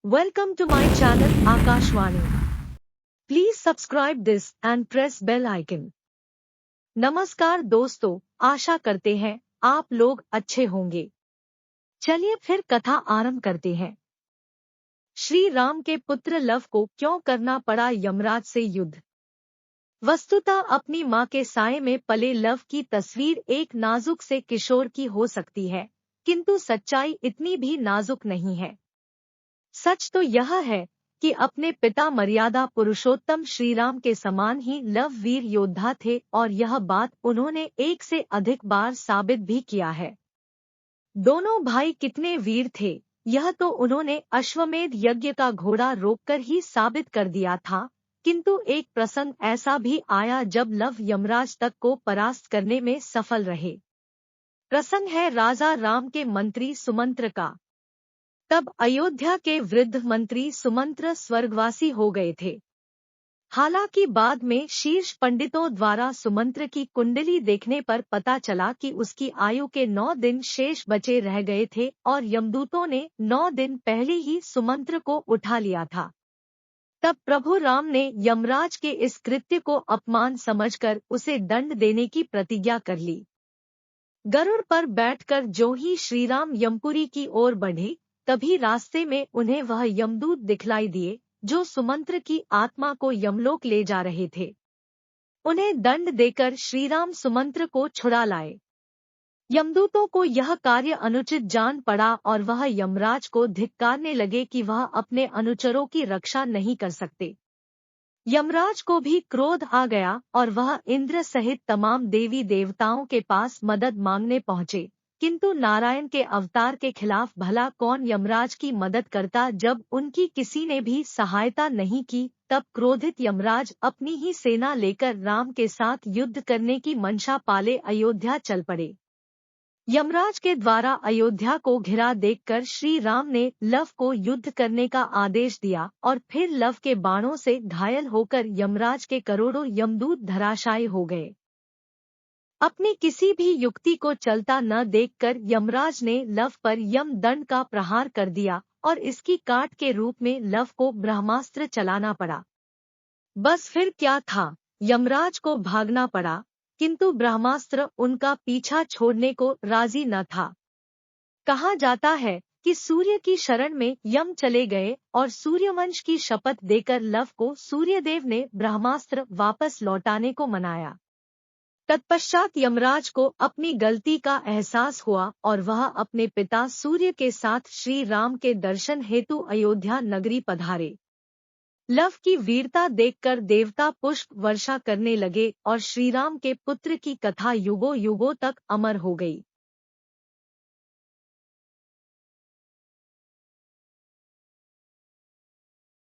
Welcome to my channel Akashwani. Please subscribe this and press bell icon. नमस्कार दोस्तों, आशा करते हैं आप लोग अच्छे होंगे। चलिए फिर कथा आरंभ करते हैं। श्री राम के पुत्र लव को क्यों करना पड़ा यमराज से युद्ध? वस्तुतः अपनी मां के साए में पले लव की तस्वीर एक नाजुक से किशोर की हो सकती है, किंतु सच्चाई इतनी भी नाजुक नहीं है। सच तो यह है कि अपने पिता मर्यादा पुरुषोत्तम श्रीराम के समान ही लव वीर योद्धा थे और यह बात उन्होंने एक से अधिक बार साबित भी किया है। दोनों भाई कितने वीर थे, यह तो उन्होंने अश्वमेध यज्ञ का घोड़ा रोककर ही साबित कर दिया था, किंतु एक प्रसंग ऐसा भी आया जब लव यमराज तक को परास्त करने में सफल रहे। प्रसंग है राजा राम के मंत्री सुमंत्र का। तब अयोध्या के वृद्ध मंत्री सुमंत्र स्वर्गवासी हो गए थे। हालांकि बाद में शीर्ष पंडितों द्वारा सुमंत्र की कुंडली देखने पर पता चला कि उसकी आयु के 9 दिन शेष बचे रह गए थे और यमदूतों ने 9 दिन पहले ही सुमंत्र को उठा लिया था। तब प्रभु राम ने यमराज के इस कृत्य को अपमान समझकर उसे दंड देने की प्रतिज्ञा कर ली। गरुड़ पर बैठकर जो ही श्रीराम यमपुरी की ओर बढ़े, तभी रास्ते में उन्हें वह यमदूत दिखलाई दिए जो सुमंत्र की आत्मा को यमलोक ले जा रहे थे। उन्हें दंड देकर श्रीराम सुमंत्र को छुड़ा लाए। यमदूतों को यह कार्य अनुचित जान पड़ा और वह यमराज को धिक्कारने लगे कि वह अपने अनुचरों की रक्षा नहीं कर सकते। यमराज को भी क्रोध आ गया और वह इंद्र सहित तमाम देवी देवताओं के पास मदद मांगने पहुंचे, किंतु नारायण के अवतार के खिलाफ भला कौन यमराज की मदद करता। जब उनकी किसी ने भी सहायता नहीं की, तब क्रोधित यमराज अपनी ही सेना लेकर राम के साथ युद्ध करने की मंशा पाले अयोध्या चल पड़े। यमराज के द्वारा अयोध्या को घिरा देखकर श्री राम ने लव को युद्ध करने का आदेश दिया और फिर लव के बाणों से घायल होकर यमराज के करोड़ों यमदूत धराशायी हो गए। अपनी किसी भी युक्ति को चलता न देखकर यमराज ने लव पर यम दंड का प्रहार कर दिया और इसकी काट के रूप में लव को ब्रह्मास्त्र चलाना पड़ा। बस फिर क्या था, यमराज को भागना पड़ा, किंतु ब्रह्मास्त्र उनका पीछा छोड़ने को राजी न था। कहा जाता है कि सूर्य की शरण में यम चले गए और सूर्यवंश की शपथ देकर लव को सूर्यदेव ने ब्रह्मास्त्र वापस लौटाने को मनाया। तत्पश्चात यमराज को अपनी गलती का एहसास हुआ और वह अपने पिता सूर्य के साथ श्री राम के दर्शन हेतु अयोध्या नगरी पधारे। लव की वीरता देखकर देवता पुष्प वर्षा करने लगे और श्रीराम के पुत्र की कथा युगों युगों तक अमर हो गई।